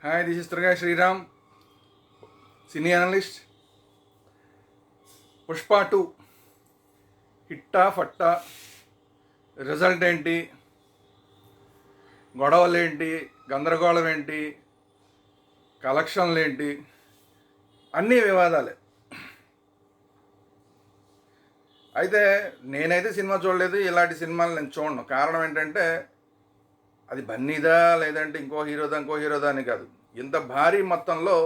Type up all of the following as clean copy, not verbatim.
Hi, this is Turgai Sriram, Cine Analyst. Pushpa 2 హిట్టా ఫట్టా, result ఏంటి, గొడవలు ఏంటి, గందరగోళం ఏంటి, కలెక్షన్లు ఏంటి, అన్నీ వివాదాలే. అయితే నేనైతే సినిమా చూడలేదు, ఇలాంటి సినిమాలు నేను చూడను. కారణం ఏంటంటే అది బన్నీదా లేదంటే ఇంకో హీరోదా అని కాదు. ఇంత భారీ మొత్తంలో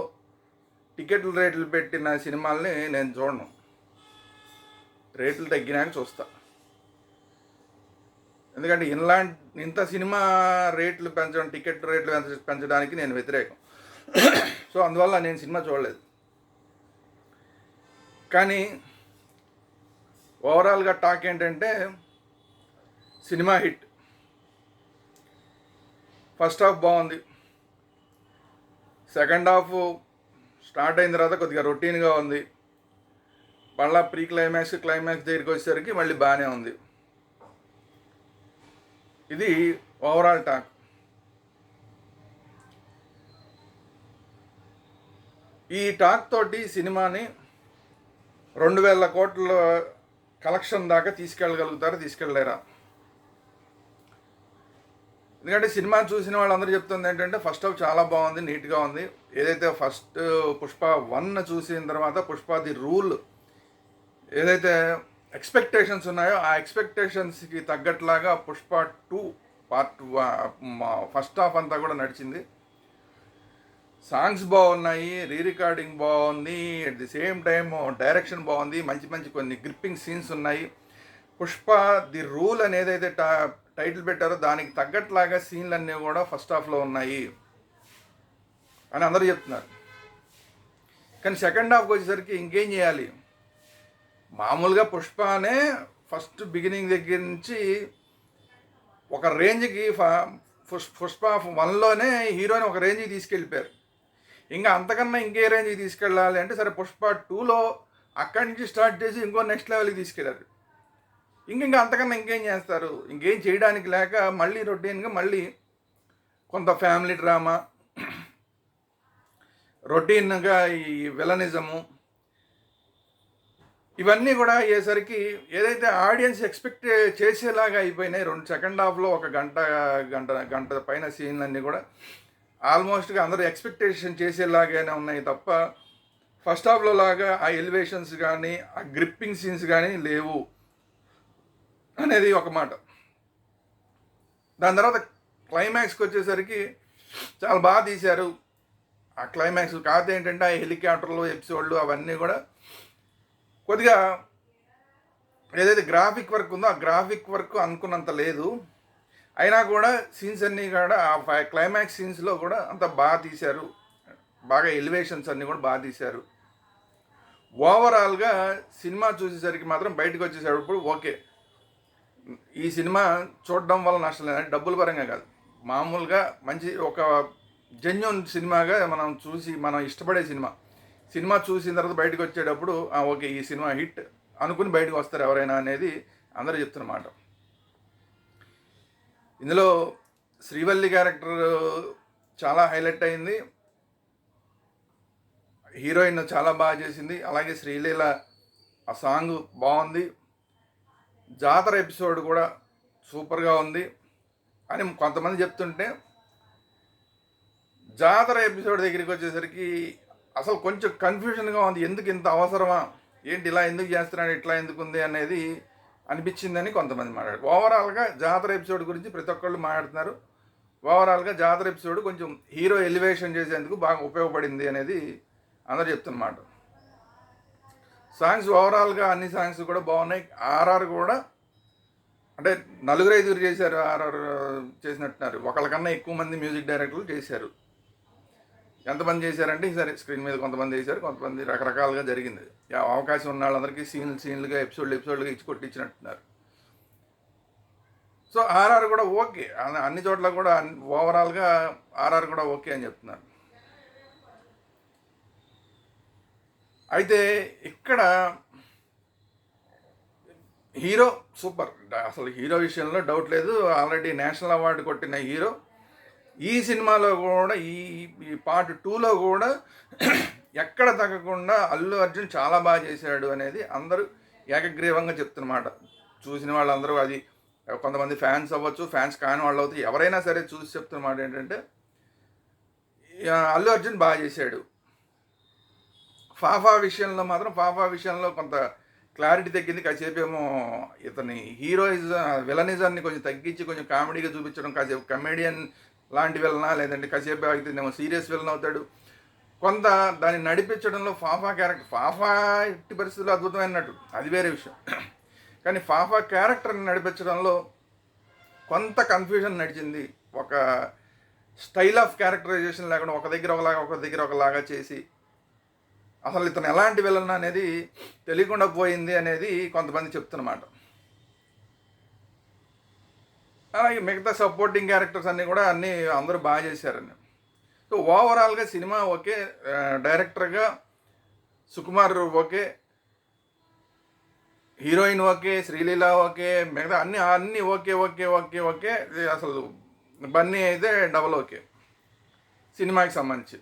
టికెట్లు రేట్లు పెట్టిన సినిమాల్ని నేను చూడను. రేట్లు తగ్గినాక చూస్తా. ఎందుకంటే ఇంత సినిమా రేట్లు పెంచడం, టికెట్ రేట్లు పెంచడానికి నేను వ్యతిరేకం. సో అందువల్ల నేను సినిమా చూడలేదు. కానీ ఓవరాల్గా టాక్ ఏంటంటే సినిమా హిట్. ఫస్ట్ హాఫ్ బాగుంది, సెకండ్ హాఫ్ స్టార్ట్ అయిన తర్వాత కొద్దిగా రొటీన్గా ఉంది. మళ్ళీ క్లైమాక్స్ దగ్గరికి వచ్చేసరికి మళ్ళీ బాగానే ఉంది. ఇది ఓవరాల్ టాక్. ఈ టాక్ తోటి సినిమాని 2,000 కోట్ల కలెక్షన్ దాకా తీసుకెళ్ళలేరా? ఎందుకంటే సినిమా చూసిన వాళ్ళందరూ చెప్తుంది ఏంటంటే ఫస్ట్ హాఫ్ చాలా బాగుంది, నీట్గా ఉంది. ఏదైతే ఫస్ట్ పుష్ప 1 చూసిన తర్వాత పుష్ప ది రూల్ ఏదైతే ఎక్స్పెక్టేషన్స్ ఉన్నాయో ఆ ఎక్స్పెక్టేషన్స్కి తగ్గట్లాగా పుష్ప 2 పార్ట్ ఫస్ట్ హాఫ్ అంతా కూడా నడిచింది. సాంగ్స్ బాగున్నాయి, రికార్డింగ్ బాగుంది, at the same time direction బాగుంది, మంచి కొన్ని గ్రిప్పింగ్ సీన్స్ ఉన్నాయి. పుష్ప ది రూల్ అని ఏదైతే టైటిల్ పెట్టారో దానికి తగ్గట్లాగా సీన్లు అన్నీ కూడా ఫస్ట్ హాఫ్లో ఉన్నాయి అని అందరూ చెప్తున్నారు. కానీ సెకండ్ హాఫ్కి వచ్చేసరికి ఇంకేం చేయాలి? మామూలుగా పుష్పనే ఫస్ట్ బిగినింగ్ దగ్గర నుంచి ఒక రేంజ్కి పుష్ప 1లోనే హీరోని ఒక రేంజ్కి తీసుకెళ్ళిపోయారు. ఇంకా అంతకన్నా ఇంకే రేంజ్కి తీసుకెళ్ళాలి అంటే సరే పుష్ప 2లో అక్కడి నుంచి స్టార్ట్ చేసి ఇంకో నెక్స్ట్ లెవెల్కి తీసుకెళ్ళారు. ఇంకా అంతకన్నా ఇంకేం చేస్తారు? ఇంకేం చేయడానికి లేక మళ్ళీ రొటీన్గా మళ్ళీ కొంత ఫ్యామిలీ డ్రామా, రొటీన్గా ఈ విలనిజము, ఇవన్నీ కూడా అయ్యేసరికి ఏదైతే ఆడియన్స్ ఎక్స్పెక్ట్ చేసేలాగా అయిపోయినాయి. సెకండ్ హాఫ్లో ఒక గంట పైన సీన్లన్నీ కూడా ఆల్మోస్ట్గా అందరూ ఎక్స్పెక్టేషన్ చేసేలాగానే ఉన్నాయి తప్ప ఫస్ట్ హాఫ్లో లాగా ఆ ఎలివేషన్స్ కానీ ఆ గ్రిప్పింగ్ సీన్స్ కానీ లేవు అనేది ఒక మాట. దాని తర్వాత క్లైమాక్స్కి వచ్చేసరికి చాలా బాగా తీశారు. ఆ క్లైమాక్స్ కాకపోతే ఏంటంటే ఆ హెలికాప్టర్లు ఎపిసోడ్లు అవన్నీ కూడా కొద్దిగా ఏదైతే గ్రాఫిక్ వర్క్ ఉందో ఆ గ్రాఫిక్ వర్క్ అనుకున్నంత లేదు. అయినా కూడా సీన్స్ అన్నీ కూడా ఆ క్లైమాక్స్ సీన్స్లో కూడా అంత బాగా తీశారు. బాగా ఎలివేషన్స్ అన్నీ కూడా బాగా తీశారు. ఓవరాల్గా సినిమా చూసేసరికి మాత్రం బయటకు వచ్చేసేటప్పుడు ఓకే, ఈ సినిమా చూడడం వల్ల నష్టం లేదంటే డబ్బుల పరంగా కాదు, మామూలుగా మంచి ఒక జెన్యూన్ సినిమాగా మనం ఇష్టపడే సినిమా చూసిన తర్వాత బయటకు వచ్చేటప్పుడు ఓకే ఈ సినిమా హిట్ అనుకుని బయటకు వస్తారు ఎవరైనా అనేది అందరూ చెప్తున్నమాట. ఇందులో శ్రీవల్లి క్యారెక్టర్ చాలా హైలైట్ అయింది. హీరోయిన్ చాలా బాగా చేసింది. అలాగే శ్రీలీల ఆ సాంగ్ బాగుంది. జాతర ఎపిసోడ్ కూడా సూపర్గా ఉంది అని కొంతమంది చెప్తుంటే జాతర ఎపిసోడ్ దగ్గరికి వచ్చేసరికి అసలు కొంచెం కన్ఫ్యూజన్గా ఉంది. ఎందుకు ఇంత అవసరమా, ఏంటి ఇలా ఎందుకు చేస్తున్నాడు, ఇట్లా ఎందుకు ఉంది అనేది అనిపించిందని కొంతమంది మాట్లాడారు. ఓవరాల్గా జాతర ఎపిసోడ్ గురించి ప్రతి ఒక్కళ్ళు మాట్లాడుతున్నారు. ఓవరాల్గా జాతర ఎపిసోడ్ కొంచెం హీరో ఎలివేషన్ చేసేందుకు బాగా ఉపయోగపడింది అనేది అందరూ చెప్తున్నమాట. సాంగ్స్ ఓవరాల్గా అన్ని సాంగ్స్ కూడా బాగున్నాయి. ఆర్ఆర్ కూడా అంటే 4-5 చేశారు. ఆర్ఆర్ చేసినట్టున్నారు. ఒకళ్ళకన్నా ఎక్కువ మంది మ్యూజిక్ డైరెక్టర్లు చేశారు. ఎంతమంది చేశారంటే సరే స్క్రీన్ మీద కొంతమంది చేశారు, కొంతమంది రకరకాలుగా జరిగింది. అవకాశం ఉన్న వాళ్ళందరికీ సీన్లుగా ఎపిసోడ్లుగా ఇచ్చి కొట్టించినట్టున్నారు. సో ఆర్ఆర్ కూడా ఓకే, అన్ని చోట్ల కూడా ఓవరాల్గా ఆర్ఆర్ కూడా ఓకే అని చెప్తున్నారు. అయితే ఇక్కడ హీరో సూపర్, అసలు హీరో విషయంలో డౌట్ లేదు. ఆల్రెడీ నేషనల్ అవార్డు కొట్టిన హీరో ఈ సినిమాలో కూడా ఈ ఈ పార్ట్ 2లో కూడా ఎక్కడ తగ్గకుండా అల్లు అర్జున్ చాలా బాగా చేశాడు అనేది అందరూ ఏకగ్రీవంగా చెప్తున్నమాట. చూసిన వాళ్ళందరూ అది కొంతమంది ఫ్యాన్స్ అవ్వచ్చు, ఫ్యాన్స్ కాని వాళ్ళు అవుతారు, ఎవరైనా సరే చూసి చెప్తున్నమాట ఏంటంటే అల్లు అర్జున్ బాగా చేశాడు. ఫాఫా విషయంలో కొంత క్లారిటీ తగ్గింది. కాసేపు ఏమో ఇతని విలనిజాన్ని కొంచెం తగ్గించి కొంచెం కామెడీగా చూపించడం, కాసేపు కమెడియన్ లాంటి విలనా, లేదంటే కాసేపు అయితే సీరియస్ విలన్ అవుతాడు. కొంత దాన్ని నడిపించడంలో ఫాఫా ఎట్టి పరిస్థితుల్లో అద్భుతమైనట్టు, అది వేరే విషయం. కానీ ఫాఫా క్యారెక్టర్ని నడిపించడంలో కొంత కన్ఫ్యూజన్ నడిచింది. ఒక స్టైల్ ఆఫ్ క్యారెక్టరైజేషన్ లేకుండా ఒక దగ్గర ఒకలాగా చేసి అసలు ఇతను ఎలాంటి విలన్ అనేది తెలియకుండా పోయింది అనేది కొంతమంది చెప్తున్నమాట. అలాగే మిగతా సపోర్టింగ్ క్యారెక్టర్స్ అన్నీ కూడా అందరూ బాగా చేశారని. సో ఓవరాల్గా సినిమా ఓకే, డైరెక్టర్గా Sukumar okay, heroine okay, Sreeleela okay, మిగతా అన్నీ ఓకే. అసలు బన్నీ అయితే డబల్ ఓకే సినిమాకి సంబంధించి.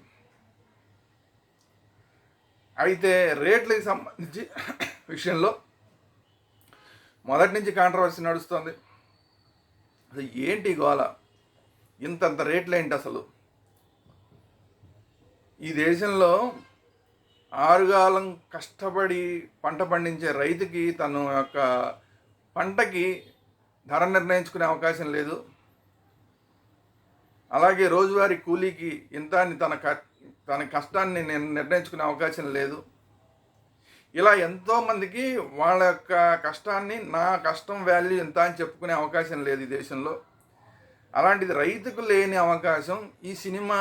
అయితే రేట్లకి సంబంధించి విషయంలో మొదటి నుంచి కాంట్రవర్సీ నడుస్తుంది. అసలు ఏంటి గోల, ఇంతంత రేట్లు ఏంటి అసలు? ఈ దేశంలో ఆరుగాలం కష్టపడి పంట పండించే రైతుకి తన యొక్క పంటకి ధర నిర్ణయించుకునే అవకాశం లేదు. అలాగే రోజువారీ కూలీకి ఇంత అని తన కష్టాన్ని నిర్ణయించుకునే అవకాశం లేదు. ఇలా ఎంతోమందికి వాళ్ళ యొక్క కష్టాన్ని, నా కష్టం వాల్యూ ఎంత అని చెప్పుకునే అవకాశం లేదు ఈ దేశంలో. అలాంటిది రైతుకు లేని అవకాశం ఈ సినిమా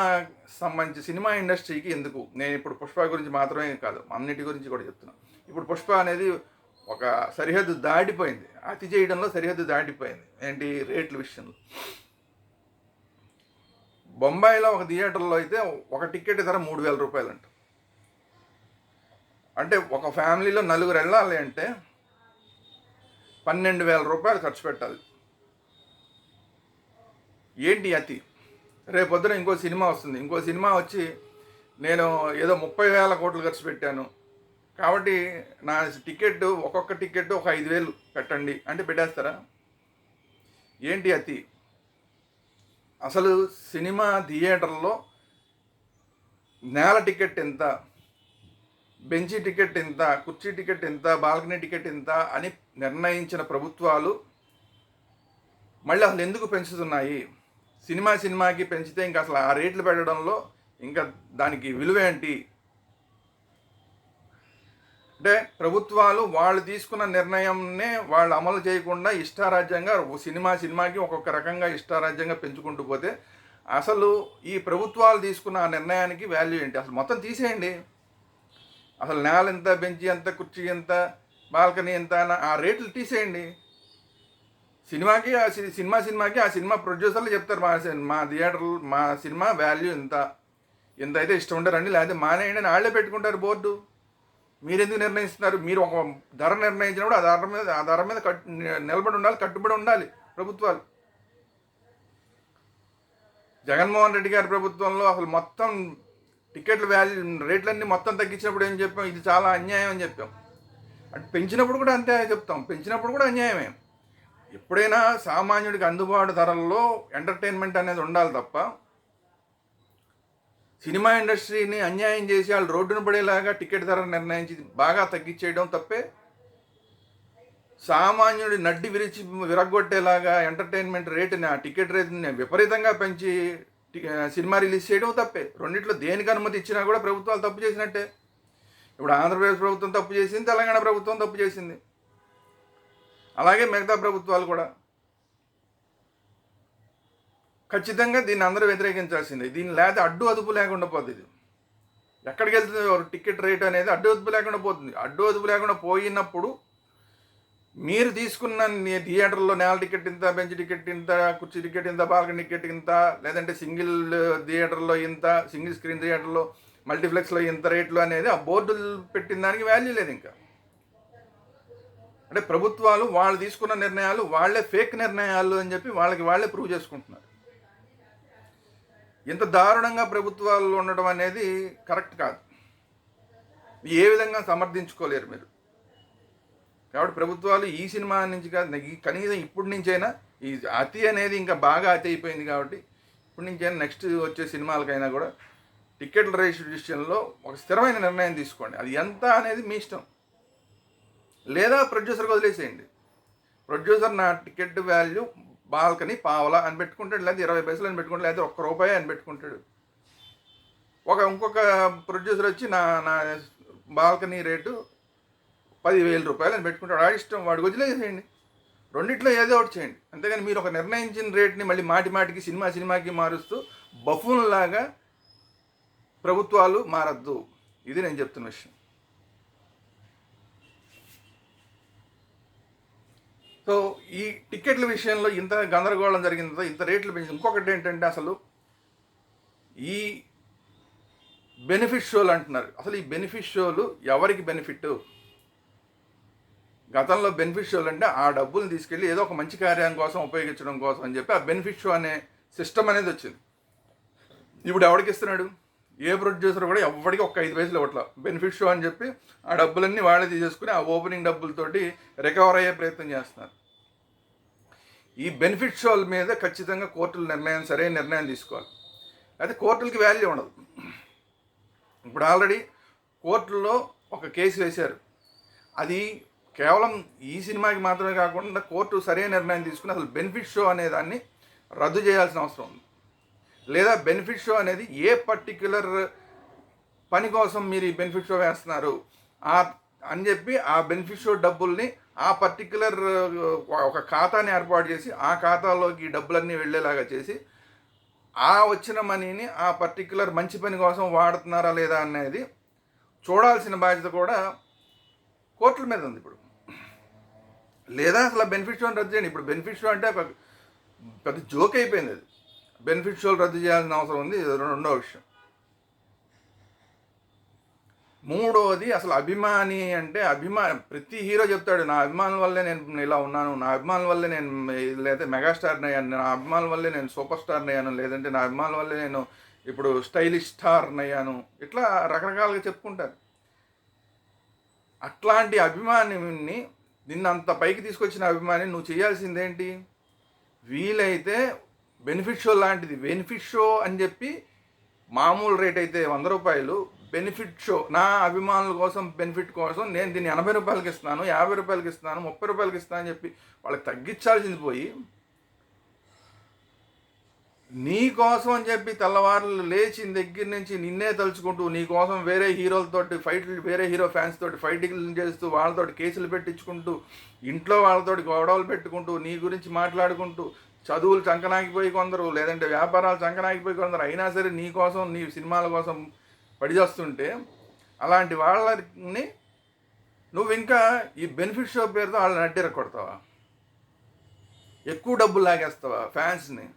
సంబంధించి సినిమా ఇండస్ట్రీకి ఎందుకు? నేను ఇప్పుడు పుష్ప గురించి మాత్రమే కాదు, అన్నిటి గురించి కూడా చెప్తున్నాను. ఇప్పుడు పుష్ప అనేది ఒక సరిహద్దు దాటిపోయింది, అతి చేయడంలో సరిహద్దు దాటిపోయింది. ఏంటి? రేట్ల విషయంలో. బొంబాయిలో ఒక థియేటర్లో అయితే ఒక టికెట్ ధర 3,000 రూపాయలు అంట. అంటే ఒక ఫ్యామిలీలో నలుగురు వెళ్ళాలి అంటే 12,000 రూపాయలు ఖర్చు పెట్టాలి. ఏంటి అతి? రేపొద్దున ఇంకో సినిమా వస్తుంది, ఇంకో సినిమా వచ్చి నేను ఏదో 30,000 కోట్లు ఖర్చు పెట్టాను కాబట్టి నా టికెట్, ఒక్కొక్క టికెట్ ఒక 5,000 పెట్టండి అంటే పెట్టేస్తారా? ఏంటి అతి? అసలు సినిమా థియేటర్లో నేల టికెట్ ఎంత, బెంచీ టికెట్ ఎంత, కుర్చీ టికెట్ ఎంత, బాల్కనీ టికెట్ ఎంత అని నిర్ణయించిన ప్రభుత్వాలు మళ్ళీ అసలు ఎందుకు పెంచుతున్నాయి? సినిమాకి పెంచితే ఇంకా అసలు ఆ రేట్లు పెట్టడంలో ఇంకా దానికి విలువ ఏంటి? అంటే ప్రభుత్వాలు వాళ్ళు తీసుకున్న నిర్ణయంనే వాళ్ళు అమలు చేయకుండా ఇష్టారాజ్యంగా సినిమాకి ఒక్కొక్క రకంగా ఇష్టారాజ్యంగా పెంచుకుంటూ పోతే అసలు ఈ ప్రభుత్వాలు తీసుకున్న ఆ నిర్ణయానికి వాల్యూ ఏంటి? అసలు మొత్తం తీసేయండి. అసలు నేల ఎంత, బెంచి ఎంత, కుర్చీ ఎంత, బాల్కనీ ఎంత ఆ రేట్లు తీసేయండి. సినిమాకి ఆ సినిమా ప్రొడ్యూసర్లు చెప్తారు, మా థియేటర్లు మా సినిమా వాల్యూ ఎంత అయితే ఇష్టం ఉంటారండి, లేకపోతే మానేయండి అని వాళ్ళే పెట్టుకుంటారు బోర్డు. మీరెందుకు నిర్ణయిస్తున్నారు? మీరు ఒక ధర నిర్ణయించినప్పుడు ఆ ధర మీద నిలబడి ఉండాలి, కట్టుబడి ఉండాలి ప్రభుత్వాలు. జగన్మోహన్ రెడ్డి గారి ప్రభుత్వంలో అసలు మొత్తం టికెట్ల రేట్లన్నీ మొత్తం తగ్గించినప్పుడు ఏం చెప్పాం? ఇది చాలా అన్యాయం అని చెప్పాం. అంటే పెంచినప్పుడు కూడా అంతే చెప్తాం, పెంచినప్పుడు కూడా అన్యాయమే. ఎప్పుడైనా సామాన్యుడికి అందుబాటు ధరల్లో ఎంటర్టైన్మెంట్ అనేది ఉండాలి తప్ప సినిమా ఇండస్ట్రీని అన్యాయం చేసి వాళ్ళు రోడ్డున పడేలాగా టికెట్ ధర నిర్ణయించి బాగా తగ్గించేయడం తప్పే. సామాన్యుడి నడ్డి విరగొట్టేలాగా ఎంటర్టైన్మెంట్ రేటుని, ఆ టికెట్ రేటుని విపరీతంగా పెంచి సినిమా రిలీజ్ చేయడం తప్పే. రెండిట్లో దేనికి అనుమతి ఇచ్చినా కూడా ప్రభుత్వాలు తప్పు చేసినట్టే. ఇప్పుడు ఆంధ్రప్రదేశ్ ప్రభుత్వం తప్పు చేసింది, తెలంగాణ ప్రభుత్వం తప్పు చేసింది, అలాగే మిగతా ప్రభుత్వాలు కూడా. ఖచ్చితంగా దీన్ని అందరూ వ్యతిరేకించాల్సిందే. దీన్ని లేకపోతే అడ్డు అదుపు లేకుండా పోతుంది. ఎక్కడికి వెళ్తుంది టికెట్ రేట్ అనేది? అడ్డు అదుపు లేకుండా పోతుంది. అడ్డు అదుపు లేకుండా పోయినప్పుడు మీరు తీసుకున్న థియేటర్లో నేల టికెట్ ఇంత, బెంచ్ టికెట్ ఇంత, కుర్చీ టికెట్ ఇంత, బాల్కనీ టికెట్ ఇంత, లేదంటే సింగిల్ థియేటర్లో ఇంత, సింగిల్ స్క్రీన్ థియేటర్లో, మల్టీప్లెక్స్లో ఇంత రేట్లు అనేది ఆ బోర్డులు పెట్టిన దానికి వాల్యూ లేదు ఇంకా. అంటే ప్రభుత్వాలు వాళ్ళు తీసుకున్న నిర్ణయాలు వాళ్ళే ఫేక్ నిర్ణయాలు అని చెప్పి వాళ్ళే ప్రూవ్ చేసుకుంటున్నారు. ఇంత దారుణంగా ప్రభుత్వాలు ఉండడం అనేది కరెక్ట్ కాదు. ఏ విధంగా సమర్థించుకోలేరు మీరు. కాబట్టి ప్రభుత్వాలు ఈ సినిమా నుంచి కాదు, కనీసం ఇప్పటి నుంచైనా ఈ అతి అనేది ఇంకా బాగా అతి అయిపోయింది కాబట్టి ఇప్పటి నుంచైనా నెక్స్ట్ వచ్చే సినిమాలకైనా కూడా టికెట్ల రేషన్ విషయంలో ఒక స్థిరమైన నిర్ణయం తీసుకోండి. అది ఎంత అనేది మీ ఇష్టం. లేదా ప్రొడ్యూసర్కి వదిలేసేయండి. ప్రొడ్యూసర్ నా టికెట్ వాల్యూ బాల్కనీ పావలా అని పెట్టుకుంటాడు, లేదా 20 పైసలు అని పెట్టుకుంటాడు, లేదా ₹1 అని పెట్టుకుంటాడు. ఇంకొక ప్రొడ్యూసర్ వచ్చి నా నా బాల్కనీ రేటు ₹10,000 అని పెట్టుకుంటాడు. వాడి ఇష్టం, వాడికి వదిలేసేయండి. రెండిట్లో ఏదో ఒకటి చేయండి. అంతేగాని మీరు ఒక నిర్ణయించిన రేట్ని మళ్ళీ మాటికి సినిమాకి మారుస్తూ బఫూన్లాగా ప్రభుత్వాలు మారద్దు. ఇది నేను చెప్తున్న విషయం. సో ఈ టికెట్ల విషయంలో ఇంత గందరగోళం జరిగిందో, ఇంత రేట్లు పెంచి, ఇంకొకటి ఏంటంటే అసలు ఈ బెనిఫిట్ షోలు అంటున్నారు. అసలు ఈ బెనిఫిట్ షోలు ఎవరికి బెనిఫిట్? గతంలో బెనిఫిట్ షోలు అంటే ఆ డబ్బులు తీసుకెళ్ళి ఏదో ఒక మంచి కార్యం కోసం ఉపయోగించడం కోసం అని చెప్పి ఆ బెనిఫిట్ షో అనే సిస్టమ్ అనేది వచ్చింది. ఇప్పుడు ఎవరికి ఇస్తున్నాడు? ఏ ప్రొడ్యూసర్ కూడా ఎవరికి ఒక 5 పైసలు ఇవ్వట్లా. బెనిఫిట్ షో అని చెప్పి ఆ డబ్బులన్నీ వాళ్ళే తీసేసుకుని ఆ ఓపెనింగ్ డబ్బులతోటి రికవర్ అయ్యే ప్రయత్నం చేస్తున్నారు. ఈ బెనిఫిట్ షోల మీద ఖచ్చితంగా కోర్టుల సరైన నిర్ణయం తీసుకోవాలి. అయితే కోర్టులకి వాల్యూ ఉండదు. ఇప్పుడు ఆల్రెడీ కోర్టుల్లో ఒక కేసు వేశారు. అది కేవలం ఈ సినిమాకి మాత్రమే కాకుండా కోర్టు సరైన నిర్ణయం తీసుకుని అసలు బెనిఫిట్ షో అనే దాన్ని రద్దు చేయాల్సిన అవసరం ఉంది. లేదా బెనిఫిట్ షో అనేది ఏ పర్టిక్యులర్ పని కోసం మీరు ఈ బెనిఫిట్ షో వేస్తున్నారు అని చెప్పి ఆ బెనిఫిట్ షో డబ్బుల్ని ఆ పర్టిక్యులర్ ఒక ఖాతాని ఏర్పాటు చేసి ఆ ఖాతాలోకి డబ్బులన్నీ వెళ్ళేలాగా చేసి ఆ వచ్చిన మనీని ఆ పర్టిక్యులర్ మంచి పని కోసం వాడుతున్నారా లేదా అనేది చూడాల్సిన బాధ్యత కూడా కోర్టుల మీద ఉంది ఇప్పుడు. లేదా అసలు బెనిఫిట్ షోని రద్దు చేయండి. ఇప్పుడు బెనిఫిట్ షో అంటే ఒక పెద్ద జోక్ అయిపోయింది. అది బెనిఫిట్ షోలు రద్దు చేయాల్సిన అవసరం ఉంది. ఇది రెండో విషయం. మూడోది అసలు అభిమాని అంటే ప్రతి హీరో చెప్తాడు, నా అభిమానుల వల్లే నేను ఇలా ఉన్నాను, నా అభిమానుల వల్లే నేను లేదా మెగాస్టార్ని అయ్యాను, నా అభిమానుల వల్లే నేను సూపర్ స్టార్ని అయ్యాను, లేదంటే నా అభిమానుల వల్లే నేను ఇప్పుడు స్టైలిష్ స్టార్ని అయ్యాను, ఇట్లా రకరకాలుగా చెప్పుకుంటారు. అట్లాంటి అభిమానిని, నిన్నంత పైకి తీసుకొచ్చిన అభిమాని నువ్వు చేయాల్సిందేంటి? వీలైతే బెనిఫిట్ షో లాంటిది, బెనిఫిట్ షో అని చెప్పి మామూలు రేట్ అయితే ₹100, బెనిఫిట్ షో నా అభిమానుల కోసం బెనిఫిట్ కోసం నేను దీన్ని ₹80 ఇస్తున్నాను, ₹50 ఇస్తున్నాను, ₹30 ఇస్తాను అని చెప్పి వాళ్ళకి తగ్గించాల్సింది పోయి, నీ కోసం అని చెప్పి తెల్లవారులు లేచిన దగ్గర నుంచి నిన్నే తలుచుకుంటూ నీ కోసం వేరే హీరోలతోటి ఫైట్లు, వేరే హీరో ఫ్యాన్స్ తోటి ఫైటింగ్లు చేస్తూ వాళ్ళతోటి కేసులు పెట్టించుకుంటూ ఇంట్లో వాళ్ళతోటి గొడవలు పెట్టుకుంటూ నీ గురించి మాట్లాడుకుంటూ చదువులు చంకనాగిపోయి కొందరు, లేదంటే వ్యాపారాలు చంకనాగిపోయి కొందరు, అయినా సరే నీ కోసం నీ సినిమాల కోసం పడిచేస్తుంటే అలాంటి వాళ్ళని నువ్వు ఇంకా ఈ బెనిఫిట్ షో పేరుతో వాళ్ళని అడ్డెరగొడతావా? ఎక్కువ డబ్బులు లాగేస్తావా ఫ్యాన్స్ని?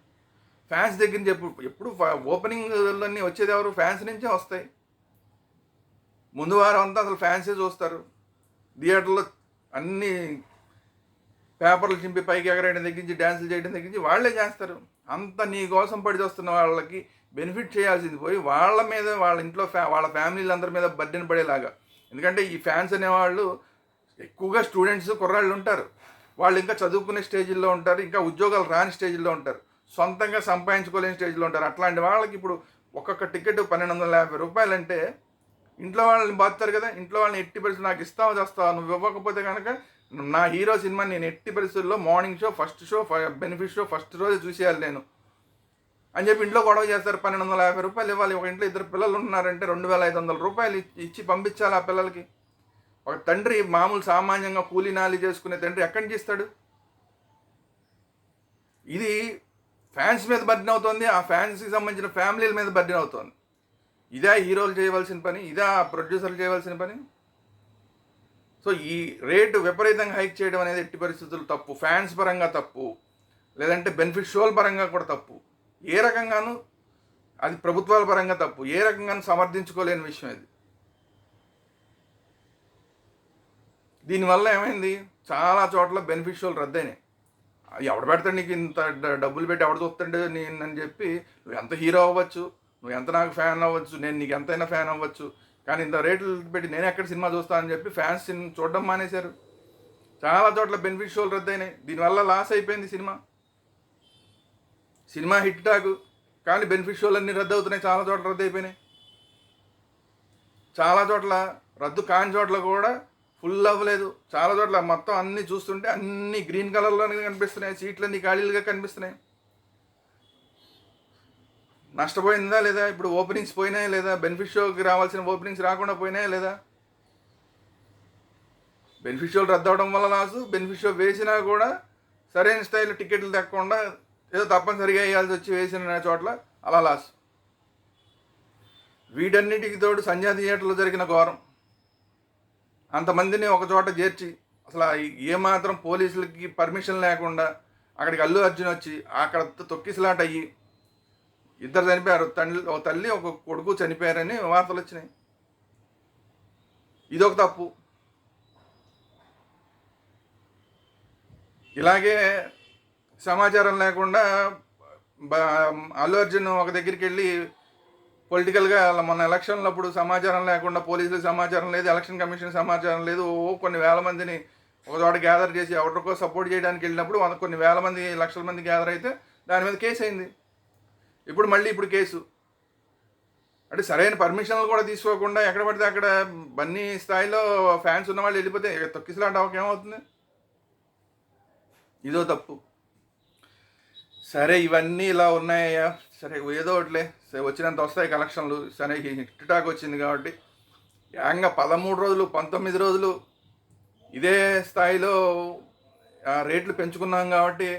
ఫ్యాన్స్ దగ్గర నుంచి ఎప్పుడు ఓపెనింగ్లన్నీ వచ్చేది ఎవరు? ఫ్యాన్స్ నుంచే వస్తాయి. ముందు వారం అంతా అసలు ఫ్యాన్సే చూస్తారు. థియేటర్లో అన్ని పేపర్లు చింపి పైకి ఎగరేయడం దగ్గర నుంచి, డ్యాన్సులు చేయడం దగ్గర నుంచి వాళ్ళే చేస్తారు. అంత నీ కోసం పడి వస్తున్న వాళ్ళకి బెనిఫిట్ చేయాల్సింది పోయి వాళ్ళ మీద, వాళ్ళ ఇంట్లో వాళ్ళ ఫ్యామిలీలందరి మీద బర్డెన్ పడేలాగా. ఎందుకంటే ఈ ఫ్యాన్స్ అనేవాళ్ళు ఎక్కువగా స్టూడెంట్స్, కుర్రాళ్ళు ఉంటారు. వాళ్ళు ఇంకా చదువుకునే స్టేజ్లో ఉంటారు, ఇంకా ఉద్యోగాలు రాని స్టేజ్లో ఉంటారు, సొంతంగా సంపాదించుకోలేని స్టేజ్లో ఉంటారు. అట్లాంటి వాళ్ళకి ఇప్పుడు ఒక్కొక్క టికెట్ ₹1,250 అంటే ఇంట్లో వాళ్ళని బాధతారు కదా. ఇంట్లో వాళ్ళని ఎట్టి పరిస్థితులు నాకు ఇస్తావు చేస్తావా, నువ్వు ఇవ్వకపోతే కనుక నా హీరో సినిమా నేను ఎట్టి పరిస్థితుల్లో morning show, first show, benefit show first రోజు చూసేయాలి నేను అని చెప్పి ఇంట్లో గొడవ చేస్తారు. ₹1,250 ఇవ్వాలి. ఒక ఇంట్లో 2 పిల్లలు ఉన్నారంటే ₹2,500 ఇచ్చి పంపించాలి ఆ పిల్లలకి. ఒక తండ్రి, మామూలు సామాన్యంగా కూలీ నాలి చేసుకునే తండ్రి ఎక్కడి నుంచి ఇస్తాడు? ఇది ఫ్యాన్స్ మీద బర్డెన్ అవుతుంది, ఆ ఫ్యాన్స్కి సంబంధించిన ఫ్యామిలీల మీద బర్డెన్ అవుతుంది. ఇదే హీరోలు చేయవలసిన పని? ఇదే ప్రొడ్యూసర్లు చేయవలసిన పని? సో ఈ రేటు విపరీతంగా హైక్ చేయడం అనేది ఎట్టి పరిస్థితులు తప్పు. ఫ్యాన్స్ పరంగా తప్పు, లేదంటే బెనిఫిట్ షోల పరంగా కూడా తప్పు. ఏ రకంగానూ అది ప్రభుత్వాల పరంగా తప్పు. ఏ రకంగానూ సమర్థించుకోలేని విషయం ఇది. దీనివల్ల ఏమైంది? చాలా చోట్ల బెనిఫిట్ షోలు రద్దయినాయి. ఎవడు పెడతాడు నీకు ఇంత డబ్బులు పెట్టి ఎవడు చూస్తాడు నేను అని చెప్పి, నువ్వు ఎంత హీరో అవ్వచ్చు, నువ్వు ఎంత నాకు ఫ్యాన్ అవ్వచ్చు, నేను నీకు ఎంతైనా ఫ్యాన్ అవ్వచ్చు, కానీ ఇంత రేట్లు పెట్టి నేను ఎక్కడ సినిమా చూస్తానని చెప్పి ఫ్యాన్స్ చూడడం మానేశారు. చాలా చోట్ల బెనిఫిట్ షోలు రద్దయినాయి. దీనివల్ల లాస్ అయిపోయింది సినిమా హిట్ టాకు, కానీ బెనిఫిట్ షోలు అన్నీ రద్దు అవుతున్నాయి. చాలా చోట్ల రద్దు అయిపోయినాయి. చాలా చోట్ల రద్దు కాని చోట్ల కూడా ఫుల్ అవ్వలేదు. చాలా చోట్ల మొత్తం అన్నీ చూస్తుంటే అన్నీ గ్రీన్ కలర్లోనే కనిపిస్తున్నాయి, సీట్లన్నీ ఖాళీలుగా కనిపిస్తున్నాయి. నష్టపోయిందా లేదా? ఇప్పుడు ఓపెనింగ్స్ పోయినాయా లేదా? బెనిఫిట్ షోకి రావాల్సిన ఓపెనింగ్స్ రాకుండా పోయినాయా లేదా? బెనిఫిట్ షోలు రద్దు అవడం వల్ల లాసు, బెనిఫిట్ షో వేసినా కూడా సరైన స్థాయిలో టికెట్లు దక్కకుండా ఏదో తప్పనిసరిగా వేయాల్సి వచ్చి వేసిన చోట్ల అలా లాస్. వీటన్నిటికి తోడు సంధ్యా థియేటర్లో జరిగిన ఘోరం. అంతమందిని ఒక చోట చేర్చి అసలు ఏమాత్రం పోలీసులకి పర్మిషన్ లేకుండా అక్కడికి అల్లు అర్జున్ వచ్చి అక్కడ తొక్కిసలాట అయ్యి ఇద్దరు చనిపోయారు. ఒక తల్లి ఒక కొడుకు చనిపోయారని వార్తలు వచ్చినాయి. ఇదొక తప్పు. ఇలాగే సమాచారం లేకుండా అల్లు అర్జున్ ఒక దగ్గరికి వెళ్ళి పొలిటికల్గా మొన్న ఎలక్షన్లప్పుడు సమాచారం లేకుండా, పోలీసులకు సమాచారం లేదు, ఎలక్షన్ కమిషన్ సమాచారం లేదు, కొన్ని వేల మందిని ఒక చోట గ్యాదర్ చేసి ఎవరికో సపోర్ట్ చేయడానికి వెళ్ళినప్పుడు కొన్ని వేల మంది, లక్షల మంది గ్యాదర్ అయితే దాని మీద కేసు అయింది. ఇప్పుడు కేసు అంటే సరైన పర్మిషన్లు కూడా తీసుకోకుండా ఎక్కడ పడితే అక్కడ బన్నీ స్థాయిలో ఫ్యాన్స్ ఉన్న వాళ్ళు వెళ్ళిపోతే తొక్కిసలాట ఏమవుతుంది? ఇదో తప్పు. సరే, ఇవన్నీ ఇలా ఉన్నాయా, సరే ఏదో ఒకటిలే, సరే వచ్చినంత వస్తాయి కలెక్షన్లు. సరే హిట్ టాక్ వచ్చింది కాబట్టి ఏకంగా 13 రోజులు 19 రోజులు ఇదే స్థాయిలో రేట్లు పెంచుకున్నాం కాబట్టి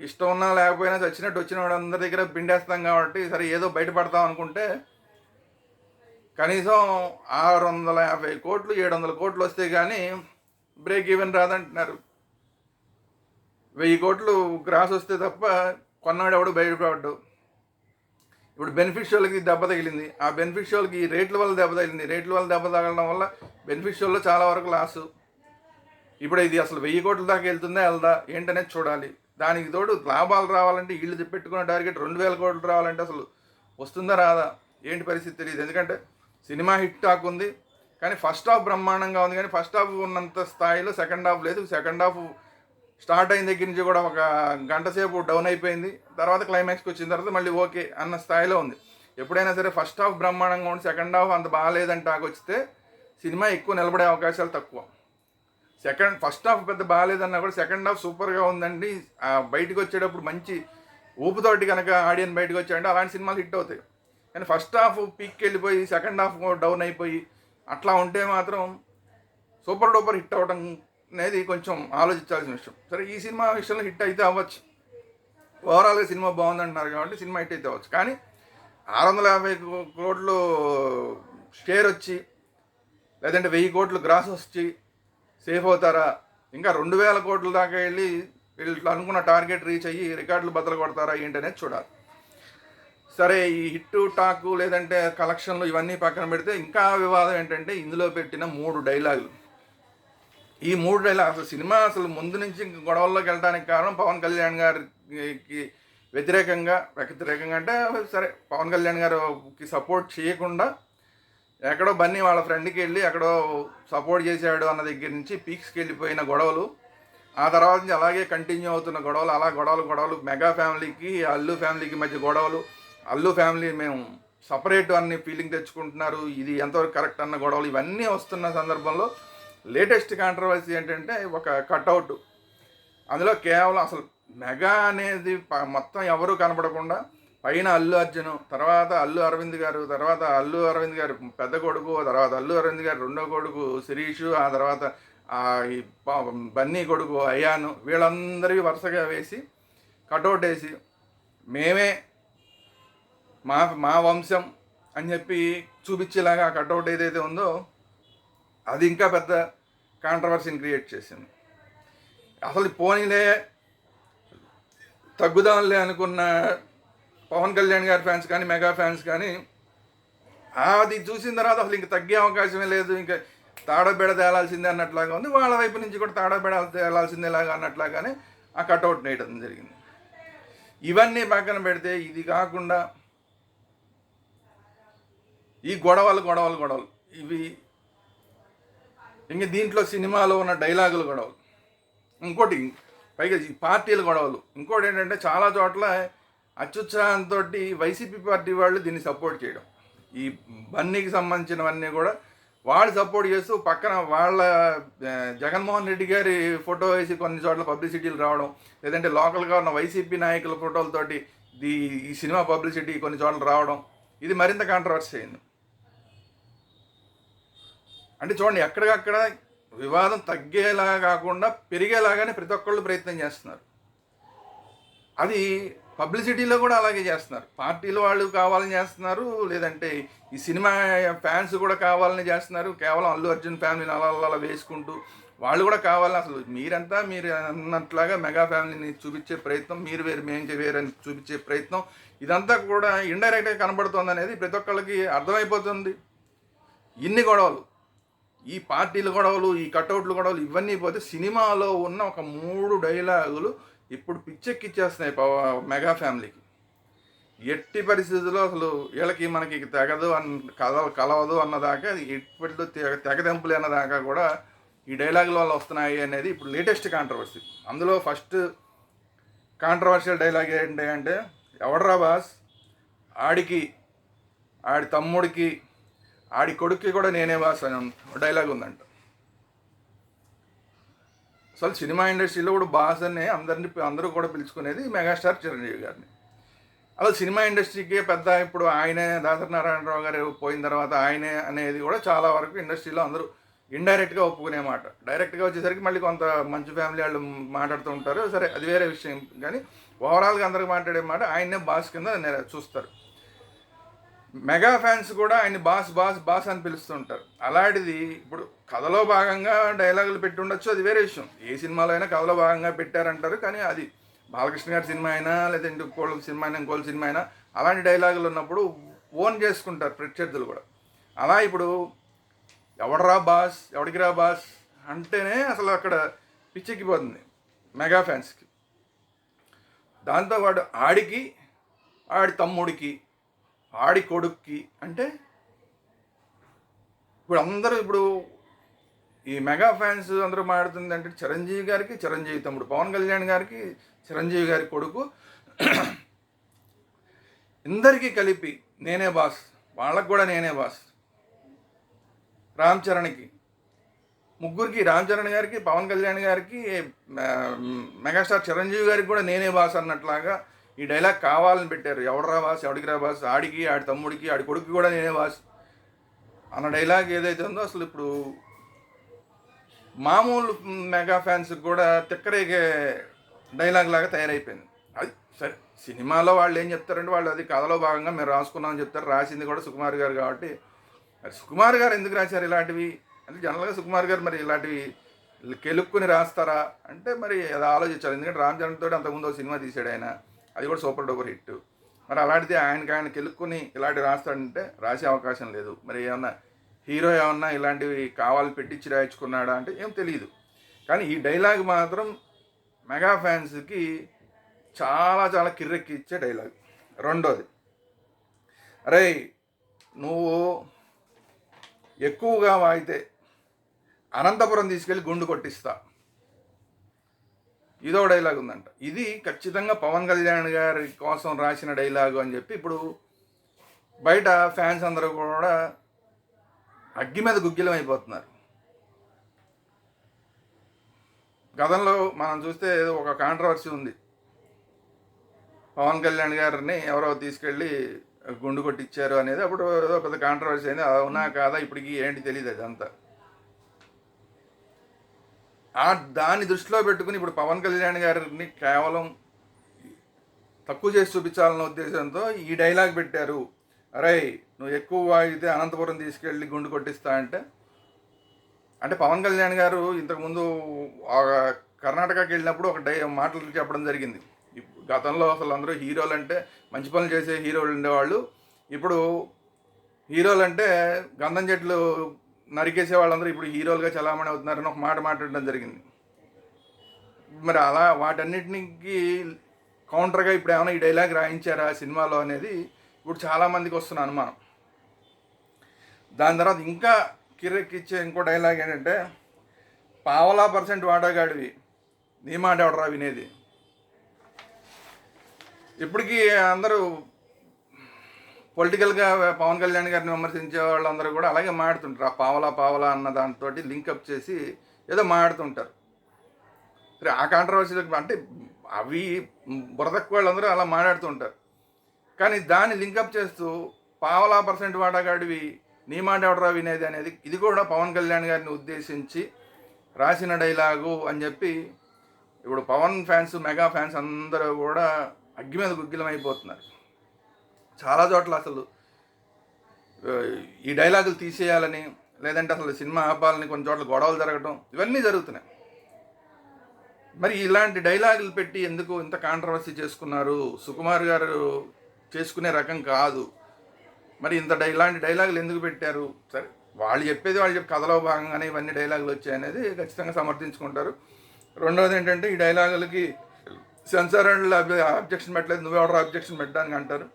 ఇష్టం ఉన్నా లేకపోయినా చచ్చినట్టు వచ్చిన వాడు అందరి దగ్గర పిండేస్తాం కాబట్టి సరే ఏదో బయటపడతాం అనుకుంటే కనీసం 650 కోట్లు 700 కోట్లు వస్తే కానీ బ్రేక్ ఈవెన్ రాదంటున్నారు. 1000 కోట్లు గ్రాస్ వస్తే తప్ప కొన్నాడు ఎవడు బయటపడ్డు. ఇప్పుడు బెనిఫిట్ షోలకి దెబ్బ తగిలింది. ఆ బెనిఫిట్ షోలకి రేట్ల వల్ల దెబ్బ తగిలింది. రేట్ల వల్ల దెబ్బ తగలడం వల్ల బెనిఫిట్ షోల్లో చాలా వరకు లాసు. ఇప్పుడు ఇది అసలు 1000 కోట్ల దాకా వెళ్తుందా వెళ్దా ఏంటనేది చూడాలి. దానికి తోడు లాభాలు రావాలంటే వీళ్ళు పెట్టుకున్న టార్గెట్ 2000 కోట్లు రావాలంటే అసలు వస్తుందా రాదా ఏంటి పరిస్థితి తెలియదు. ఎందుకంటే సినిమా హిట్ టాక్ ఉంది, కానీ ఫస్ట్ హాఫ్ బ్రహ్మాండంగా ఉంది, కానీ ఫస్ట్ హాఫ్ ఉన్నంత స్థాయిలో సెకండ్ హాఫ్ లేదు. సెకండ్ హాఫ్ స్టార్ట్ అయిన దగ్గర నుంచి కూడా ఒక గంట సేపు డౌన్ అయిపోయింది. తర్వాత క్లైమాక్స్కి వచ్చిన తర్వాత మళ్ళీ ఓకే అన్న స్థాయిలో ఉంది. ఎప్పుడైనా సరే ఫస్ట్ హాఫ్ బ్రహ్మాండంగా ఉండి సెకండ్ హాఫ్ అంత బాగాలేదని టాక్ వచ్చితే సినిమా ఎక్కువ నిలబడే అవకాశాలు తక్కువ. ఫస్ట్ హాఫ్ పెద్ద బాగాలేదన్నా కూడా సెకండ్ హాఫ్ సూపర్గా ఉందండి, బయటకు వచ్చేటప్పుడు మంచి ఊపుతోటి కనుక ఆడియన్స్ బయటకు వచ్చాయంటే అలాంటి సినిమాలు హిట్ అవుతాయి. కానీ ఫస్ట్ హాఫ్ పీక్కి వెళ్ళిపోయి సెకండ్ హాఫ్ డౌన్ అయిపోయి అట్లా ఉంటే మాత్రం సూపర్ డూపర్ హిట్ అవ్వడం అనేది కొంచెం ఆలోచించాల్సిన విషయం. సరే, ఈ సినిమా విషయంలో హిట్ అయితే అవ్వచ్చు, ఓవరాల్గా సినిమా బాగుందంటున్నారు కాబట్టి సినిమా హిట్ అయితే అవ్వచ్చు. కానీ 650 కోట్లు షేర్ వచ్చి లేదంటే 1000 కోట్లు గ్రాస్ వచ్చి సేఫ్ అవుతారా? ఇంకా 2000 కోట్ల దాకా వెళ్ళి వీళ్ళు అనుకున్న టార్గెట్ రీచ్ అయ్యి రికార్డులు బద్దలు కొడతారా ఏంటనేది చూడాలి. సరే, ఈ హిట్ టాకు లేదంటే కలెక్షన్లు ఇవన్నీ పక్కన పెడితే ఇంకా వివాదం ఏంటంటే ఇందులో పెట్టిన 3 డైలాగులు. ఈ 3 డైలాగ్ అసలు సినిమా అసలు ముందు నుంచి గొడవల్లోకి వెళ్ళడానికి కారణం పవన్ కళ్యాణ్ గారికి వ్యతిరేకంగా అంటే సరే పవన్ కళ్యాణ్ గారికి సపోర్ట్ చేయకుండా ఎక్కడో బన్నీ వాళ్ళ ఫ్రెండ్కి వెళ్ళి ఎక్కడో సపోర్ట్ చేశాడు అన్న దగ్గర నుంచి పీక్స్కి వెళ్ళిపోయిన గొడవలు, ఆ తర్వాత నుంచి అలాగే కంటిన్యూ అవుతున్న గొడవలు, అలా గొడవలు మెగా ఫ్యామిలీకి అల్లు ఫ్యామిలీకి మధ్య గొడవలు, అల్లు ఫ్యామిలీ మేము సపరేట్ అన్ని ఫీలింగ్ తెచ్చుకుంటున్నారు, ఇది ఎంతవరకు కరెక్ట్ అన్న గొడవలు ఇవన్నీ వస్తున్న సందర్భంలో లేటెస్ట్ కాంట్రవర్సీ ఏంటంటే ఒక కట్అవుట్. అందులో కేవలం అసలు మెగా అనేది మొత్తం ఎవరూ కనపడకుండా పైన అల్లు అర్జున్, తర్వాత అల్లు అరవింద్ గారు పెద్ద కొడుకు, తర్వాత అల్లు అరవింద్ గారు రెండో కొడుకు శిరీషు, ఆ తర్వాత ఈ బన్నీ కొడుకు అయాను, వీళ్ళందరికీ వరుసగా వేసి కటౌట్ వేసి మేమే మా వంశం అని చెప్పి చూపించేలాగా ఆ కటౌట్ ఏదైతే ఉందో అది ఇంకా పెద్ద కాంట్రవర్సీని క్రియేట్ చేసింది. అసలు పోనీలే తగ్గుదాంలే అనుకున్న పవన్ కళ్యాణ్ గారి ఫ్యాన్స్ కానీ మెగా ఫ్యాన్స్ కానీ అది చూసిన తర్వాత అసలు ఇంక తగ్గే అవకాశమే లేదు, ఇంకా తాడబెడ తేలాల్సిందే అన్నట్లాగా ఉంది. వాళ్ళ వైపు నుంచి కూడా తాడబెడ తేలాల్సిందేలాగా అన్నట్లాగానే ఆ కటౌట్ వేయడం జరిగింది. ఇవన్నీ పక్కన పెడితే ఇది కాకుండా ఈ గొడవలు ఇవి ఇంక దీంట్లో సినిమాలో ఉన్న డైలాగులు గొడవలు, ఇంకోటి పైగా ఈ పార్టీల గొడవలు, ఇంకోటి ఏంటంటే చాలా చోట్ల అత్యుత్సాహంతో వైసీపీ పార్టీ వాళ్ళు దీన్ని సపోర్ట్ చేయడం, ఈ బన్నీకి సంబంధించినవన్నీ కూడా వాళ్ళు సపోర్ట్ చేస్తూ పక్కన వాళ్ళ జగన్మోహన్ రెడ్డి గారి ఫోటో వేసి కొన్ని చోట్ల పబ్లిసిటీలు రావడం, లేదంటే లోకల్గా ఉన్న వైసీపీ నాయకుల ఫోటోలతోటి ఈ సినిమా పబ్లిసిటీ కొన్ని చోట్ల రావడం, ఇది మరింత కాంట్రవర్సీ అయింది. అంటే చూడండి, ఎక్కడికక్కడ వివాదం తగ్గేలా కాకుండా పెరిగేలాగానే ప్రతి ఒక్కళ్ళు ప్రయత్నం చేస్తున్నారు. అది పబ్లిసిటీలో కూడా అలాగే చేస్తున్నారు. పార్టీలు వాళ్ళు కావాలని చేస్తున్నారు, లేదంటే ఈ సినిమా ఫ్యాన్స్ కూడా కావాలని చేస్తున్నారు. కేవలం అల్లు అర్జున్ ఫ్యామిలీని అలా వేసుకుంటూ వాళ్ళు కూడా కావాలని, అసలు మీరంతా మీరు అన్నట్లాగా మెగా ఫ్యామిలీని చూపించే ప్రయత్నం, మీరు వేరు మేము వేరని చూపించే ప్రయత్నం, ఇదంతా కూడా ఇండైరెక్ట్గా కనబడుతుంది అనేది ప్రతి ఒక్కళ్ళకి అర్థమైపోతుంది. ఇన్ని గొడవలు, ఈ పార్టీల గొడవలు, ఈ కటౌట్లు గొడవలు, ఇవన్నీ పోతే సినిమాలో ఉన్న ఒక 3 డైలాగులు ఇప్పుడు పిచ్చెక్కిచ్చేస్తున్నాయి మెగా ఫ్యామిలీకి. ఎట్టి పరిస్థితుల్లో అసలు వీళ్ళకి మనకి తెగదు కలవదు అన్నదాకా, ఇప్పటిలో తెగదెంపులు అన్నదాకా కూడా ఈ డైలాగుల వల్ల వస్తున్నాయి అనేది ఇప్పుడు లేటెస్ట్ కాంట్రవర్సీ. అందులో ఫస్ట్ కాంట్రవర్షియల్ డైలాగ్ ఏంటి అంటే, ఎవడరా బాస్, ఆడికి ఆడి తమ్ముడికి ఆడి కొడుక్కి కూడా నేనే బాస్ అని డైలాగ్ ఉందంట. అసలు సినిమా ఇండస్ట్రీలో కూడా బాస్ అనే అందరూ కూడా పిలుచుకునేది మెగాస్టార్ చిరంజీవి గారిని. అసలు సినిమా ఇండస్ట్రీకి పెద్ద ఇప్పుడు ఆయనే, దాసరి నారాయణరావు గారు పోయిన తర్వాత ఆయనే అనేది కూడా చాలా వరకు ఇండస్ట్రీలో అందరూ ఇండైరెక్ట్గా ఒప్పుకునే మాట. డైరెక్ట్గా వచ్చేసరికి మళ్ళీ కొంత మంచి ఫ్యామిలీ వాళ్ళు మాట్లాడుతూ ఉంటారు, సరే అది వేరే విషయం. కానీ ఓవరాల్గా అందరికి మాట్లాడే మాట ఆయన్నే బాస్ కింద చూస్తారు. మెగా ఫ్యాన్స్ కూడా ఆయన్ని బాస్ బాస్ బాస్ అని పిలుస్తుంటారు. అలాంటిది ఇప్పుడు కథలో భాగంగా డైలాగులు పెట్టి ఉండొచ్చు, అది వేరే విషయం. ఏ సినిమాలో అయినా కథలో భాగంగా పెట్టారంటారు, కానీ అది బాలకృష్ణ గారి సినిమా అయినా, లేదంటే ఇంకోళ్ళ సినిమా అయినా, ఇంకోళ్ళ సినిమా అయినా అలాంటి డైలాగులు ఉన్నప్పుడు ఓన్ చేసుకుంటారు ప్రత్యర్థులు కూడా. అలా ఇప్పుడు ఎవడరా బాస్, ఎవడికి రా బాస్ అంటేనే అసలు అక్కడ పిచ్చెక్కిపోతుంది మెగా ఫ్యాన్స్కి. దాంతోపాటు ఆడికి, ఆడి తమ్ముడికి, ఆడి కొడుక్కి అంటే ఇప్పుడు ఈ మెగా ఫ్యాన్స్ అందరూ మాట్లాడుతుంది అంటే చిరంజీవి గారికి చిరంజీవి తమ్ముడు, పవన్ కళ్యాణ్ గారికి చిరంజీవి గారి కొడుకు, ఇందరికీ కలిపి నేనే బాస్, వాళ్ళకు కూడా నేనే బాస్. రామ్ చరణ్కి, ముగ్గురికి, రామ్ చరణ్ గారికి, పవన్ కళ్యాణ్ గారికి, మెగాస్టార్ చిరంజీవి గారికి కూడా నేనే బాస్ అన్నట్లాగా ఈ డైలాగ్ కావాలని పెట్టారు. ఎవడరా బాస్, ఎవడికి రా బాస్, ఆడికి, ఆడి తమ్ముడికి, ఆడి కొడుకు కూడా నేనే బాస్ అన్న డైలాగ్ ఏదైతే ఉందో అసలు ఇప్పుడు మామూలు మెగా ఫ్యాన్స్కి కూడా తిక్కరేగే డైలాగ్ లాగా తయారైపోయింది. అది సరే, సినిమాలో వాళ్ళు ఏం చెప్తారంటే వాళ్ళు అది కథలో భాగంగా మేము రాసుకున్నామని చెప్తారు. రాసింది కూడా సుకుమార్ గారు కాబట్టి, మరి సుకుమార్ గారు ఎందుకు రాశారు ఇలాంటివి అంటే, జనరల్గా సుకుమార్ గారు మరి ఇలాంటివి కెలుక్కుని రాస్తారా అంటే మరి అది ఆలోచించాలి. ఎందుకంటే రామ్ చరణ్ తోటి అంతకుముందు ఒక సినిమా తీసాడు ఆయన, అది కూడా సూపర్ డూపర్ హిట్. మరి అలాంటిది ఆయన కెలుక్కుని ఇలాంటి రాస్తాడంటే రాసే అవకాశం లేదు. మరి ఏమన్నా హీరో ఏమన్నా ఇలాంటివి కావాలి పెట్టించి రాయించుకున్నాడా అంటే ఏం తెలియదు. కానీ ఈ డైలాగ్ మాత్రం మెగా ఫ్యాన్స్కి చాలా చాలా కిర్రెక్కిచ్చే డైలాగ్. రెండోది, అరే నువ్వు ఎక్కువగా వాగితే అనంతపురం తీసుకెళ్ళి గుండు కొట్టిస్తా, ఇదో డైలాగ్ ఉందంట. ఇది ఖచ్చితంగా పవన్ కళ్యాణ్ గారి కోసం రాసిన డైలాగు అని చెప్పి ఇప్పుడు బయట ఫ్యాన్స్ అందరూ కూడా అగ్గి మీద గుగ్గిలం అయిపోతున్నారు. గతంలో మనం చూస్తే ఒక కాంట్రవర్సీ ఉంది, పవన్ కళ్యాణ్ గారిని ఎవరో తీసుకెళ్ళి గుండు కొట్టించారు అనేది. అప్పుడు ఏదో పెద్ద కాంట్రవర్సీ అయింది. అవునా కాదా ఇప్పటికి ఏంటి తెలియదు అదంతా. దాన్ని దృష్టిలో పెట్టుకుని ఇప్పుడు పవన్ కళ్యాణ్ గారిని కేవలం తక్కువ చేసి చూపించాలన్న ఉద్దేశంతో ఈ డైలాగ్ పెట్టారు. అరే నువ్వు ఎక్కువ వాగితే అనంతపురం తీసుకెళ్ళి గుండు కొట్టిస్తా అంటే పవన్ కళ్యాణ్ గారు ఇంతకుముందు కర్ణాటకకి వెళ్ళినప్పుడు ఒక మాటలు చెప్పడం జరిగింది. గతంలో అసలు అందరూ హీరోలు అంటే మంచి పనులు చేసే హీరోలు ఉండేవాళ్ళు, ఇప్పుడు హీరోలు అంటే గంధం చెట్లు నరికేసే వాళ్ళందరూ ఇప్పుడు హీరోలుగా చలామణి అవుతున్నారని ఒక మాట మాట్లాడడం జరిగింది. మరి అలా వాటన్నిటికి కౌంటర్గా ఇప్పుడు ఏమైనా ఈ డైలాగ్ రాయించారా సినిమాలో అనేది ఇప్పుడు చాలామందికి వస్తున్న అనుమానం. దాని తర్వాత ఇంకా కిరెక్కిచ్చే ఇంకో డైలాగ్ ఏంటంటే, 0.5% వాటాగాడివి, నీ మాట ఎవడరా వినేది. ఇప్పటికీ అందరూ పొలిటికల్గా పవన్ కళ్యాణ్ గారిని విమర్శించే వాళ్ళందరూ కూడా అలాగే మాడుతుంటారు. ఆ పావలా అన్న దాంతో లింకప్ చేసి ఏదో మాడుతుంటారు. సరే, ఆ కాంట్రవర్సీలకు అంటే అవి బురదక్కువ వాళ్ళందరూ అలా మాట్లాడుతుంటారు. కానీ దాన్ని లింకప్ చేస్తూ 0.5% వాటాగాడివి, నీ మాట ఎవడరా వినేది అనేది ఇది కూడా పవన్ కళ్యాణ్ గారిని ఉద్దేశించి రాసిన డైలాగు అని చెప్పి ఇప్పుడు పవన్ ఫ్యాన్స్, మెగా ఫ్యాన్స్ అందరూ కూడా అగ్గి మీద గుగ్గిలం అయిపోతున్నారు. చాలా చోట్ల అసలు ఈ డైలాగులు తీసేయాలని, లేదంటే అసలు సినిమా ఆపాలని కొన్ని చోట్ల గొడవలు జరగడం ఇవన్నీ జరుగుతున్నాయి. మరి ఇలాంటి డైలాగులు పెట్టి ఎందుకు ఇంత కాంట్రవర్సీ చేసుకున్నారు? సుకుమార్ గారు చేసుకునే రకం కాదు. మరి ఇలాంటి డైలాగులు ఎందుకు పెట్టారు? సరే, వాళ్ళు చెప్పేది వాళ్ళు చెప్పి కథలో భాగంగానే ఇవన్నీ డైలాగులు వచ్చాయనేది ఖచ్చితంగా సమర్థించుకుంటారు. రెండవది ఏంటంటే, ఈ డైలాగులకి సెన్సార్ అండ్ అబ్జెక్షన్ పెట్టలేదు, నువ్వెవడో అబ్జెక్షన్ పెట్టడానికి అంటారు.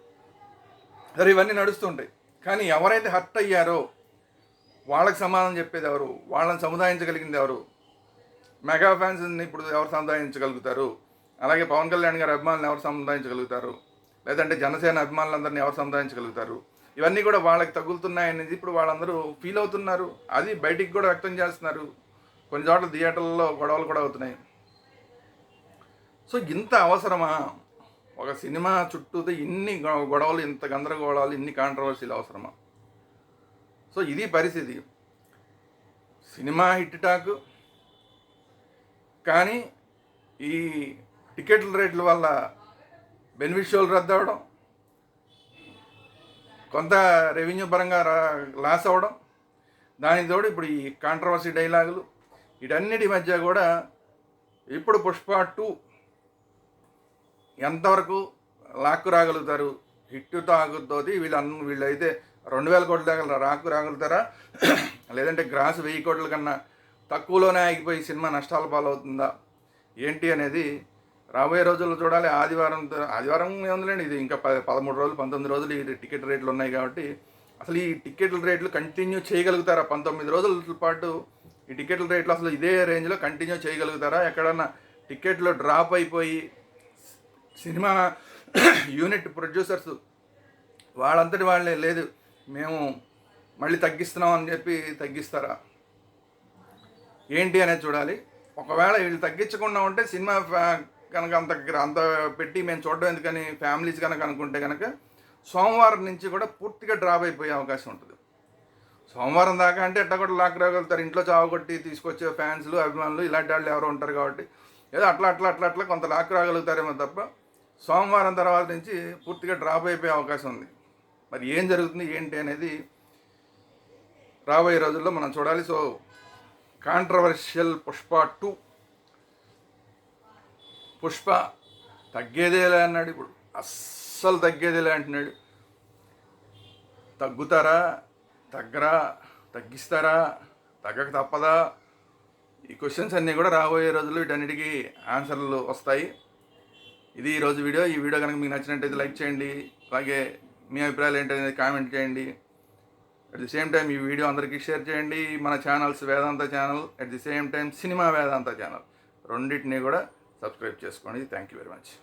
సరే, ఇవన్నీ నడుస్తుంటాయి. కానీ ఎవరైతే హర్ట్ అయ్యారో వాళ్ళకి సమాధానం చెప్పేది ఎవరు? వాళ్ళని సముదాయించగలిగింది ఎవరు? మెగా ఫ్యాన్స్ని ఇప్పుడు ఎవరు సముదాయించగలుగుతారు? అలాగే పవన్ కళ్యాణ్ గారి అభిమానులను ఎవరు సముదాయించగలుగుతారు? లేదంటే జనసేన అభిమానులందరినీ ఎవరు సముదాయించగలుగుతారు? ఇవన్నీ కూడా వాళ్ళకి తగులుతున్నాయనేది ఇప్పుడు వాళ్ళందరూ ఫీల్ అవుతున్నారు. అది బయటికి కూడా వ్యక్తం చేస్తున్నారు. కొన్ని చోట్ల థియేటర్లలో గొడవలు కూడా అవుతున్నాయి. సో ఇంత అవసరమా? ఒక సినిమా చుట్టూతో ఇన్ని గొడవలు, ఇంత గందరగోళాలు, ఇన్ని కాంట్రవర్సీలు అవసరమా? సో ఇది పరిస్థితి. సినిమా హిట్ టాక్, కానీ ఈ టికెట్ల రేట్ల వల్ల బెనిఫిషియల్ రద్దు అవ్వడం, కొంత రెవెన్యూ పరంగా లాస్ అవ్వడం, దానికి తోడు ఇప్పుడు ఈ కాంట్రవర్సీ డైలాగులు, వీటన్నిటి మధ్య కూడా ఇప్పుడు పుష్ప 2 ఎంతవరకు లాక్కు రాగలుగుతారు? హిట్ టాకుతో వీళ్ళైతే 2,000 కోట్ల దాకా రాగలుగుతారా? లేదంటే గ్రాస్ 1000 కోట్ల కన్నా తక్కువలోనే ఆగిపోయి సినిమా నష్టాల పాలవుతుందా ఏంటి అనేది రాబోయే రోజుల్లో చూడాలి. ఆదివారం ఏముందిలేండి, ఇది ఇంకా 13 రోజులు 19 రోజులు ఈ టికెట్ రేట్లు ఉన్నాయి కాబట్టి అసలు ఈ టికెట్ల రేట్లు కంటిన్యూ చేయగలుగుతారా? 19 రోజుల పాటు ఈ టికెట్ల రేట్లు అసలు ఇదే రేంజ్లో కంటిన్యూ చేయగలుగుతారా? ఎక్కడన్నా టికెట్లు డ్రాప్ అయిపోయి సినిమా యూనిట్ ప్రొడ్యూసర్స్ వాళ్ళంతటి వాళ్ళే లేదు మేము మళ్ళీ తగ్గిస్తున్నాం అని చెప్పి తగ్గిస్తారా ఏంటి అనేది చూడాలి. ఒకవేళ వీళ్ళు తగ్గించకుండా ఉంటే సినిమా కనుక అంత పెట్టి మేము చూడడం ఎందుకని ఫ్యామిలీస్ కనుక అనుకుంటే కనుక సోమవారం నుంచి కూడా పూర్తిగా డ్రాప్ అయిపోయే అవకాశం ఉంటుంది. సోమవారం దాకా అంటే ఎట్లా కూడా లాక్ రాగలుగుతారు, ఇంట్లో చావగొట్టి తీసుకొచ్చే ఫ్యాన్స్లు, అభిమానులు ఇలాంటి వాళ్ళు ఎవరో ఉంటారు కాబట్టి ఏదో అట్లా కొంత లాక్ రాగలుగుతారేమో తప్ప సోమవారం తర్వాత నుంచి పూర్తిగా డ్రాప్ అయిపోయే అవకాశం ఉంది. మరి ఏం జరుగుతుంది ఏంటి అనేది రాబోయే రోజుల్లో మనం చూడాలి. సో కాంట్రవర్షియల్ పుష్ప 2, పుష్ప తగ్గేదేలే అన్నాడు, ఇప్పుడు అస్సలు తగ్గేదేలే అంటున్నాడు. తగ్గుతారా, తగ్గరా, తగ్గిస్తారా, తగ్గక తప్పదా? ఈ క్వశ్చన్స్ అన్నీ కూడా రాబోయే రోజుల్లో వీటన్నిటికీ ఆన్సర్లు వస్తాయి. ఇది ఈరోజు వీడియో. ఈ వీడియో కనుక మీకు నచ్చినట్టయితే లైక్ చేయండి, అలాగే మీ అభిప్రాయాలు ఏంటనేది కామెంట్ చేయండి. అట్ ది సేమ్ టైం ఈ వీడియో అందరికీ షేర్ చేయండి. మన channels Vedanta channel, at the same time cinema Vedanta channel, రెండింటినీ కూడా సబ్స్క్రైబ్ చేసుకోండి. Thank you very much.